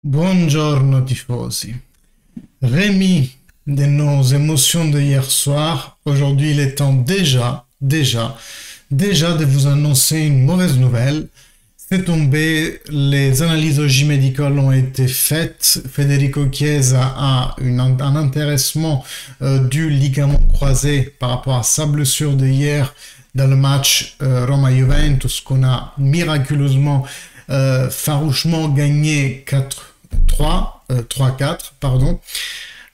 Buongiorno tifosi. Rémi de nos émotions de hier soir, aujourd'hui il est temps déjà de vous annoncer une mauvaise nouvelle. C'est tombé, les analyses au J-Medical ont été faites. Federico Chiesa a un intéressement du ligament croisé par rapport à sa blessure de hier dans le match Roma-Juventus qu'on a miraculeusement, farouchement gagné 3-4, pardon.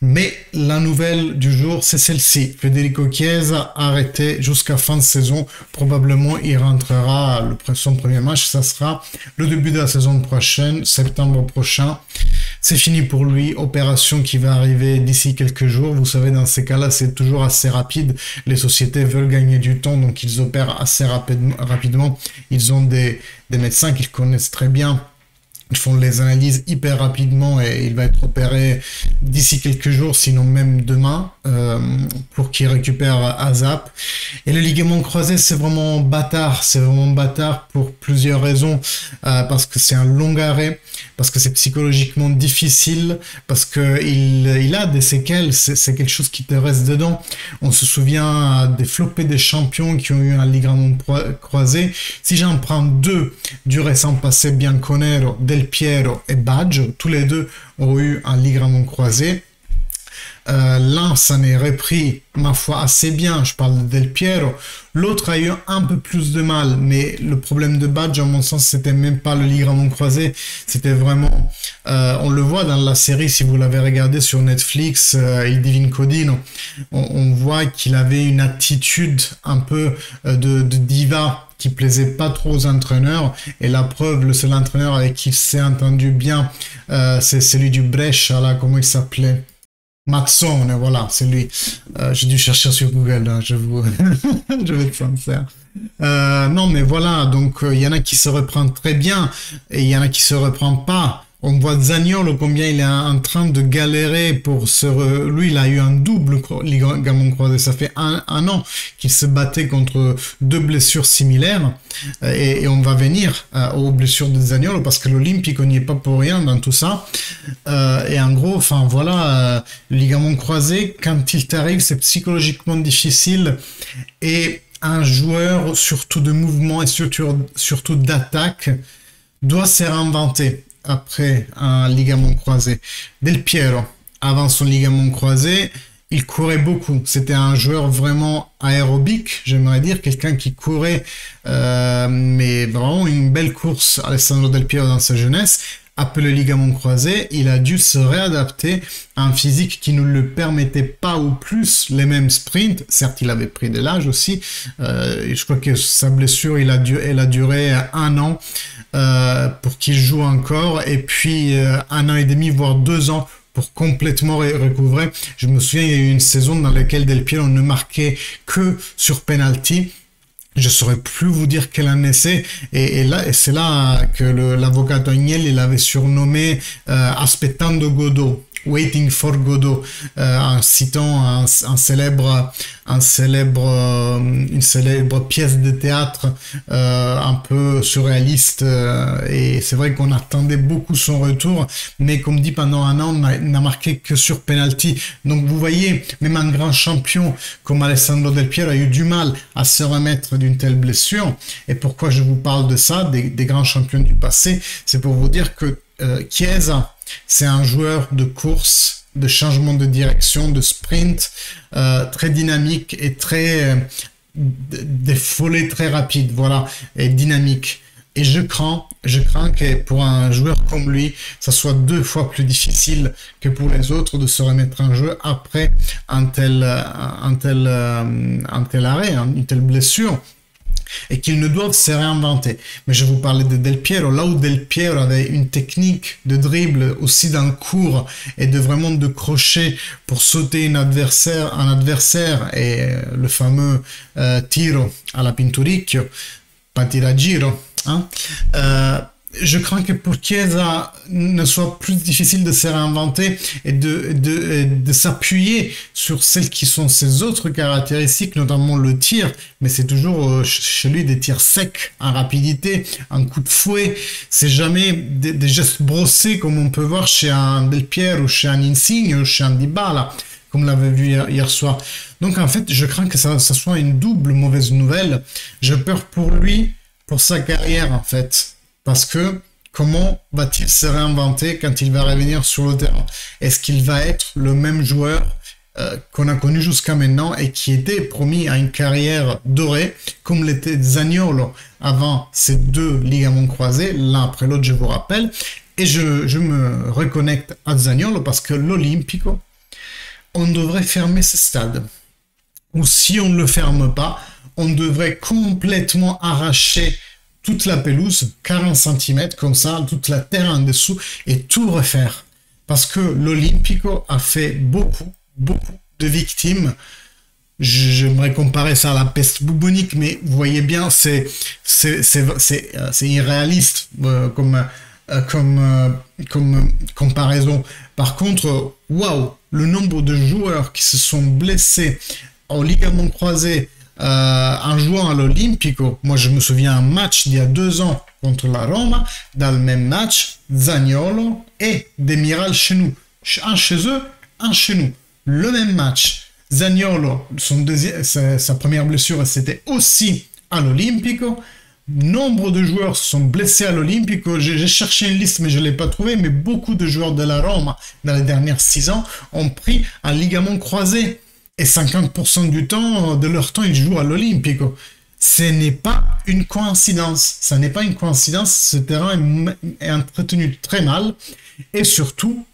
Mais la nouvelle du jour, c'est celle-ci. Federico Chiesa arrêté jusqu'à fin de saison. Probablement, il rentrera son premier match. Ça sera le début de la saison prochaine, septembre prochain. C'est fini pour lui. Opération qui va arriver d'ici quelques jours. Vous savez, dans ces cas-là, c'est toujours assez rapide. Les sociétés veulent gagner du temps, donc ils opèrent assez rapidement. Ils ont des médecins qu'ils connaissent très bien. Ils font les analyses hyper rapidement et il va être opéré d'ici quelques jours, sinon même demain, pour qu'il récupère ASAP. Et le ligament croisé, c'est vraiment bâtard. C'est vraiment bâtard pour plusieurs raisons. Parce que c'est un long arrêt, parce que c'est psychologiquement difficile, parce que il a des séquelles. C'est quelque chose qui te reste dedans. On se souvient des flopées des champions qui ont eu un ligament croisé. Si j'en prends deux du récent passé, Bianconero, Del Piero et Baggio, tous les deux ont eu un ligament croisé. L'un s'en est repris, ma foi, assez bien, je parle de Del Piero. L'autre a eu un peu plus de mal, mais le problème de Baggio, à mon sens, c'était même pas le ligament croisé, c'était vraiment... on le voit dans la série, si vous l'avez regardé sur Netflix, Il Divino Codino, on voit qu'il avait une attitude un peu de diva, qui plaisait pas trop aux entraîneurs, et la preuve, le seul entraîneur avec qui il s'est entendu bien, c'est celui du Brescia, là, comment il s'appelait? Mazzone, voilà, c'est lui. J'ai dû chercher sur Google, hein, je vous... je vais être sincère. Non, mais voilà, donc il y en a qui se reprennent très bien, et il y en a qui se reprennent pas. On voit Zaniolo combien il est en train de galérer pour se... Lui, il a eu un double ligament croisé. Ça fait un an qu'il se battait contre deux blessures similaires. Et on va venir aux blessures de Zaniolo parce que l'Olympique, on n'y est pas pour rien dans tout ça. Et en gros, enfin voilà, le ligament croisé, quand il t'arrive, c'est psychologiquement difficile. Et un joueur, surtout de mouvement et surtout d'attaque, doit se réinventer après un ligament croisé. Del Piero, avant son ligament croisé, il courait beaucoup. C'était un joueur vraiment aérobique, j'aimerais dire, quelqu'un qui courait, mais vraiment une belle course, Alessandro Del Piero dans sa jeunesse. Après le ligament croisé, il a dû se réadapter à un physique qui ne le permettait pas ou plus les mêmes sprints. Certes, il avait pris de l'âge aussi. Je crois que sa blessure, elle a duré un an pour qu'il joue encore. Et puis un an et demi, voire 2 ans pour complètement recouvrer. Je me souviens, il y a eu une saison dans laquelle Del Piero ne marquait que sur penalty. Je saurais plus vous dire quelle année c'est, et c'est là que l'avocat Agnelli l'avait surnommé Aspettando Godot, Waiting for Godot, en citant une célèbre pièce de théâtre un peu surréaliste, et c'est vrai qu'on attendait beaucoup son retour, mais comme dit, pendant un an, on n'a marqué que sur penalty. Donc vous voyez, même un grand champion comme Alessandro Del Piero a eu du mal à se remettre d'une telle blessure. Et pourquoi je vous parle de ça, des grands champions du passé, c'est pour vous dire que Chiesa, c'est un joueur de course, de changement de direction, de sprint, très dynamique et très des follets très rapides, voilà, et dynamique. Et je crains que pour un joueur comme lui, ça soit 2 fois plus difficile que pour les autres de se remettre en jeu après un tel arrêt, une telle blessure, et qu'ils ne doivent se réinventer. Mais je vous parlais de Del Piero, là où Del Piero avait une technique de dribble aussi dans le court et de crochet pour sauter un adversaire, et le fameux tiro alla Pinturicchio, pas tir à giro, hein, je crains que pour Chiesa ne soit plus difficile de se réinventer et de s'appuyer sur celles qui sont ses autres caractéristiques, notamment le tir, mais c'est toujours chez lui des tirs secs, en rapidité, un coup de fouet, c'est jamais des gestes brossés comme on peut voir chez un Del Piero ou chez un Insigne ou chez un Dybala, comme on l'avait vu hier soir. Donc en fait, je crains que ça soit une double mauvaise nouvelle. J'ai peur pour lui, pour sa carrière en fait. Parce que comment va-t-il se réinventer quand il va revenir sur le terrain? Est-ce qu'il va être le même joueur qu'on a connu jusqu'à maintenant et qui était promis à une carrière dorée, comme l'était Zaniolo avant ces deux ligaments croisés, l'un après l'autre, je vous rappelle. Et je me reconnecte à Zaniolo parce que l'Olympico, on devrait fermer ce stade. Ou si on ne le ferme pas, on devrait complètement arracher toute la pelouse, 40 cm comme ça, toute la terre en dessous, et tout refaire. Parce que l'Olympico a fait beaucoup de victimes. J'aimerais comparer ça à la peste bubonique, mais vous voyez bien, c'est irréaliste comme comparaison. Par contre, waouh, le nombre de joueurs qui se sont blessés au ligament croisé en jouant à l'Olympico. Moi, je me souviens un match d'il y a 2 ans contre la Roma. Dans le même match, Zaniolo et Demiral chez nous. Un chez eux, un chez nous. Le même match. Zaniolo, sa première blessure, c'était aussi à l'Olympico. Nombre de joueurs se sont blessés à l'Olympico. J'ai cherché une liste, mais je ne l'ai pas trouvé. Mais beaucoup de joueurs de la Roma, dans les dernières 6 ans, ont pris un ligament croisé. Et 50% du temps, de leur temps, ils jouent à l'Olympico. Ce n'est pas une coïncidence. Ça n'est pas une coïncidence. Ce terrain est entretenu très mal. Et surtout,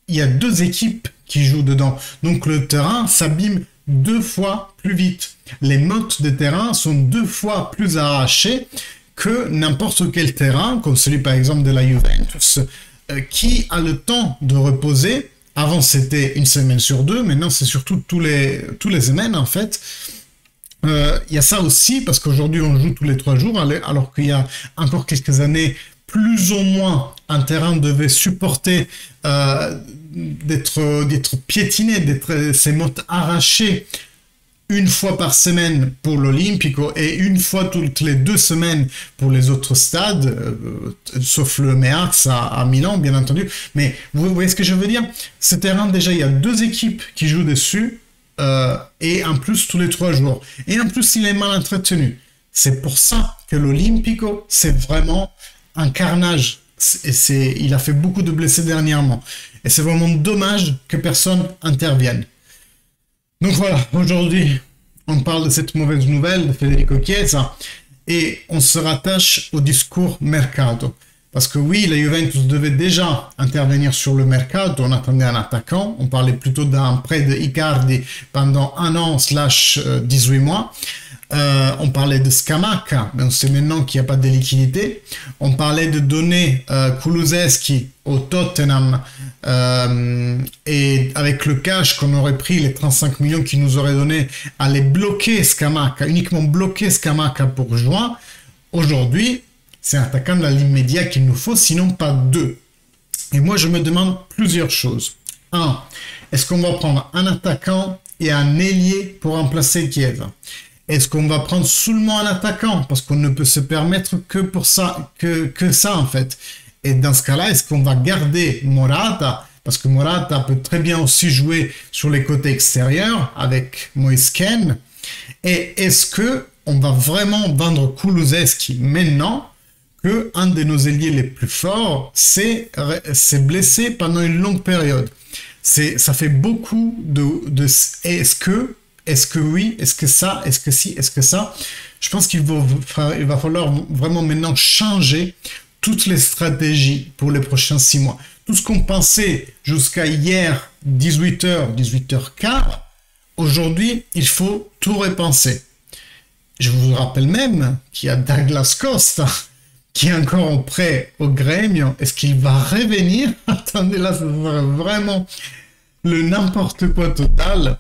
il y a 2 équipes qui jouent dedans. Donc le terrain s'abîme 2 fois plus vite. Les mottes de terrain sont 2 fois plus arrachées que n'importe quel terrain, comme celui par exemple de la Juventus, qui a le temps de reposer. Avant, c'était 1 semaine sur 2. Maintenant, c'est surtout tous les semaines, en fait. Il y a ça aussi, parce qu'aujourd'hui, on joue tous les 3 jours, alors qu'il y a encore quelques années, plus ou moins, un terrain devait supporter d'être piétiné, d'être ses mottes arrachées 1 fois par semaine pour l'Olympico et 1 fois toutes les 2 semaines pour les autres stades, sauf le Meaz à Milan, bien entendu. Mais vous voyez ce que je veux dire? Ce terrain, déjà, il y a 2 équipes qui jouent dessus, et en plus tous les 3 jours. Et en plus, il est mal entretenu. C'est pour ça que l'Olympico, c'est vraiment un carnage. Il a fait beaucoup de blessés dernièrement. Et c'est vraiment dommage que personne intervienne. Donc voilà, aujourd'hui, on parle de cette mauvaise nouvelle de Federico Chiesa et on se rattache au discours mercato. Parce que oui, la Juventus devait déjà intervenir sur le mercato, on attendait un attaquant, on parlait plutôt d'un prêt de Icardi pendant 1 an / 18 mois. On parlait de Scamacca, mais on sait maintenant qu'il n'y a pas de liquidité. On parlait de donner Kulusevski au Tottenham et avec le cash qu'on aurait pris, les 35 millions qu'il nous aurait donné, aller bloquer Scamacca, uniquement bloquer Scamacca pour juin. Aujourd'hui, c'est un attaquant de la ligne média qu'il nous faut, sinon pas 2. Et moi, je me demande plusieurs choses. 1. Est-ce qu'on va prendre un attaquant et un ailier pour remplacer Chiesa? Est-ce qu'on va prendre seulement un attaquant? Parce qu'on ne peut se permettre que pour ça, que ça en fait. Et dans ce cas-là, est-ce qu'on va garder Morata? Parce que Morata peut très bien aussi jouer sur les côtés extérieurs avec Moise Kean. Et est-ce que on va vraiment vendre Kulusevski maintenant que un de nos ailiers les plus forts s'est blessé pendant une longue période? Ça fait beaucoup de est-ce que oui, est-ce que ça, est-ce que si, est-ce que ça? Je pense qu'il va falloir vraiment maintenant changer toutes les stratégies pour les prochains 6 mois. Tout ce qu'on pensait jusqu'à hier, 18h, 18h15, aujourd'hui, il faut tout repenser. Je vous rappelle même qu'il y a Douglas Costa qui est encore en prêt au Grêmio. Est-ce qu'il va revenir? Attendez, là, ça serait vraiment le n'importe quoi total.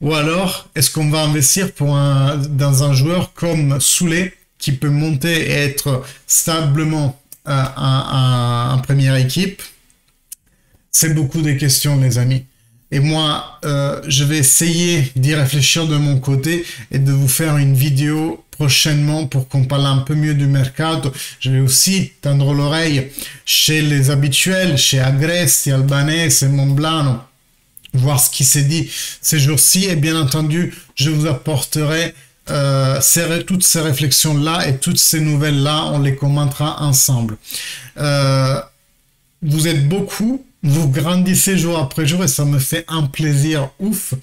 Ou alors, est-ce qu'on va investir dans un joueur comme Soulé qui peut monter et être stablement en première équipe. C'est beaucoup de questions, les amis. Et moi, je vais essayer d'y réfléchir de mon côté et de vous faire une vidéo prochainement pour qu'on parle un peu mieux du mercato. Je vais aussi tendre l'oreille chez les habituels, chez Agresti, Albanese, Monblano, voir ce qui s'est dit ces jours-ci. Et bien entendu, je vous apporterai toutes ces réflexions-là et toutes ces nouvelles-là, on les commentera ensemble. Vous êtes beaucoup. Vous grandissez jour après jour et ça me fait un plaisir ouf.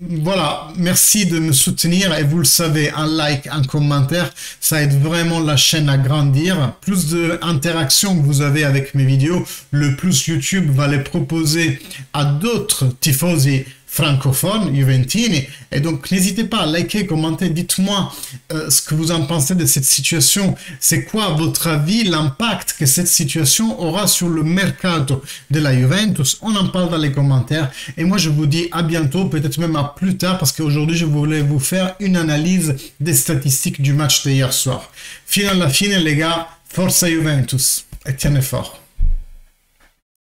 Voilà, merci de me soutenir et vous le savez, un like, un commentaire, ça aide vraiment la chaîne à grandir. Plus d'interactions que vous avez avec mes vidéos, le plus YouTube va les proposer à d'autres tifosi francophones, Juventini. Et donc, n'hésitez pas à liker, commenter, dites-moi ce que vous en pensez de cette situation. C'est quoi, à votre avis, l'impact que cette situation aura sur le mercato de la Juventus? On en parle dans les commentaires. Et moi, je vous dis à bientôt, peut-être même à plus tard, parce qu'aujourd'hui, je voulais vous faire une analyse des statistiques du match d'hier soir. Fino alla fine, les gars, forza Juventus. Et tiens fort.